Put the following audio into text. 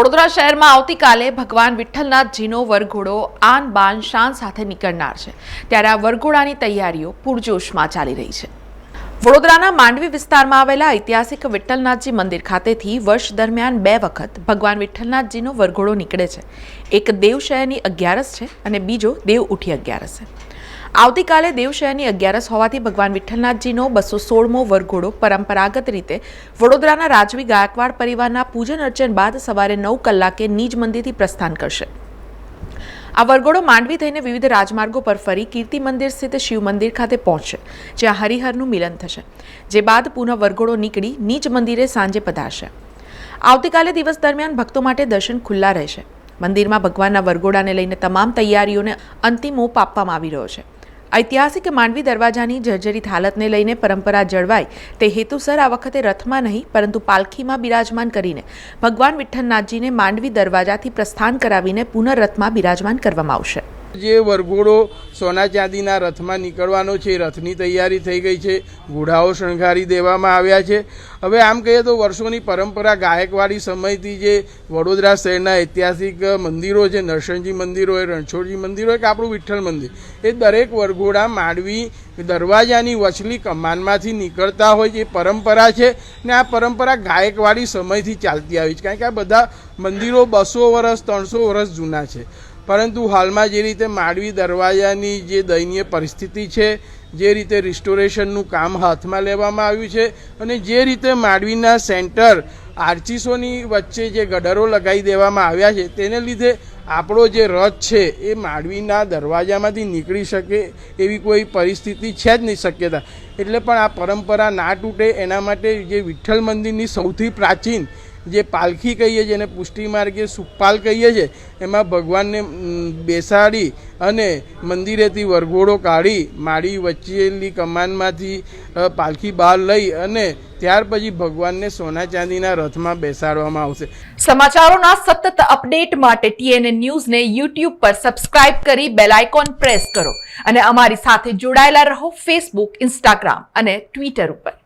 વડોદરા શહેરમાં આવતીકાલે ભગવાન વિઠ્ઠલનાથજીનો વરઘોડો આન બાન શાન સાથે નીકળનાર છે, ત્યારે આ વરઘોડાની તૈયારીઓ પૂરજોશમાં ચાલી રહી છે। વડોદરાના માંડવી વિસ્તારમાં આવેલા ઐતિહાસિક વિઠ્ઠલનાથજી મંદિર ખાતેથી વર્ષ દરમિયાન 2 વખત ભગવાન વિઠ્ઠલનાથજીનો વરઘોડો નીકળે છે। એક દેવશયની 11 છે અને બીજો દેવ ઉઠી 11 છે। આવતીકાલે દેવશયની 11 હોવાથી ભગવાન વિઠ્ઠલનાથજીનો 216મો વરઘોડો પરંપરાગત રીતે વડોદરાના રાજવી ગાયકવાડ પરિવારના પૂજન અર્ચન બાદ સવારે 9 કલાકે નિજ મંદિરથી પ્રસ્થાન કરશે। આ વરઘોડો માંડવી થઈને વિવિધ રાજમાર્ગો પર ફરી કીર્તિ મંદિર સ્થિત શિવ મંદિર ખાતે પહોંચશે, જ્યાં હરિહરનું મિલન થશે, જે બાદ પુનઃ વરઘોડો નીકળી નિજ મંદિરે સાંજે પધારશે। આવતીકાલે દિવસ દરમિયાન ભક્તો માટે દર્શન ખુલ્લા રહેશે। મંદિરમાં ભગવાનના વરઘોડાને લઈને તમામ તૈયારીઓને અંતિમ ઓપ આપવામાં આવી રહ્યો છે। ઐતિહાસિક માંડવી દરવાજાની જર્જરિત હાલતને લઈને પરંપરા જળવાય તે હેતુસર આ વખતે રથમાં નહીં પરંતુ પાલખીમાં બિરાજમાન કરીને ભગવાન વિઠ્ઠલનાથજીને માંડવી દરવાજાથી પ્રસ્થાન કરાવીને પુનઃ રથમાં બિરાજમાન કરવામાં આવશે। જે વરઘોડો સોના ચાંદીના રથમાં નીકળવાનો છે, રથની તૈયારી થઈ ગઈ છે, ઘોડાઓ શણગારી દેવામાં આવ્યા છે। હવે આમ કહીએ તો વર્ષોની પરંપરા ગાયકવાડી સમયથી જે વડોદરા શહેરના ઐતિહાસિક મંદિરો છે, નરસિંહજી મંદિર હોય, રણછોડજી મંદિર હોય કે આપણું વિઠ્ઠલ મંદિર, એ દરેક વરઘોડા માંડવી દરવાજાની વચલી કમાનમાંથી નીકળતા હોય એ પરંપરા છે ને આ પરંપરા ગાયકવાડી સમયથી ચાલતી આવી છે, કારણ કે આ બધા મંદિરો 200 વર્ષ 300 વર્ષ જૂના છે। પરંતુ હાલમાં જે રીતે માંડવી દરવાજાની જે દયનીય પરિસ્થિતિ છે, જે રીતે રિસ્ટોરેશનનું કામ હાથમાં લેવામાં આવ્યું છે અને જે રીતે માંડવીના સેન્ટર આર્ચીસોની વચ્ચે જે ગડરો લગાવી દેવામાં આવ્યા છે, તેને લીધે આપણો જે રથ છે એ માંડવીના દરવાજામાંથી નીકળી શકે એવી કોઈ પરિસ્થિતિ છે જ નહીં, શક્યતા। એટલે પણ આ પરંપરા ના તૂટે એના માટે જે વિઠ્ઠલ મંદિરની સૌથી પ્રાચીન જે પાલખી કહીએ છીએ, એને પુષ્ટિ માર્ગે સુખપાલ કહીએ છીએ, એમાં ભગવાનને બેસાડી અને મંદિરેથી વરઘોડો કાઢી માળી વચ્ચેલી કમાનમાંથી પાલખી બહાર લઈ અને ત્યાર પછી ભગવાનને સોના ચાંદીના રથમાં બેસાડવામાં આવશે। સમાચારોના સતત અપડેટ માટે TNN ન્યૂઝને YouTube પર સબસ્ક્રાઇબ કરી બેલ આઇકોન પ્રેસ કરો અને અમારી સાથે જોડાયેલા રહો Facebook, Instagram અને Twitter ઉપર।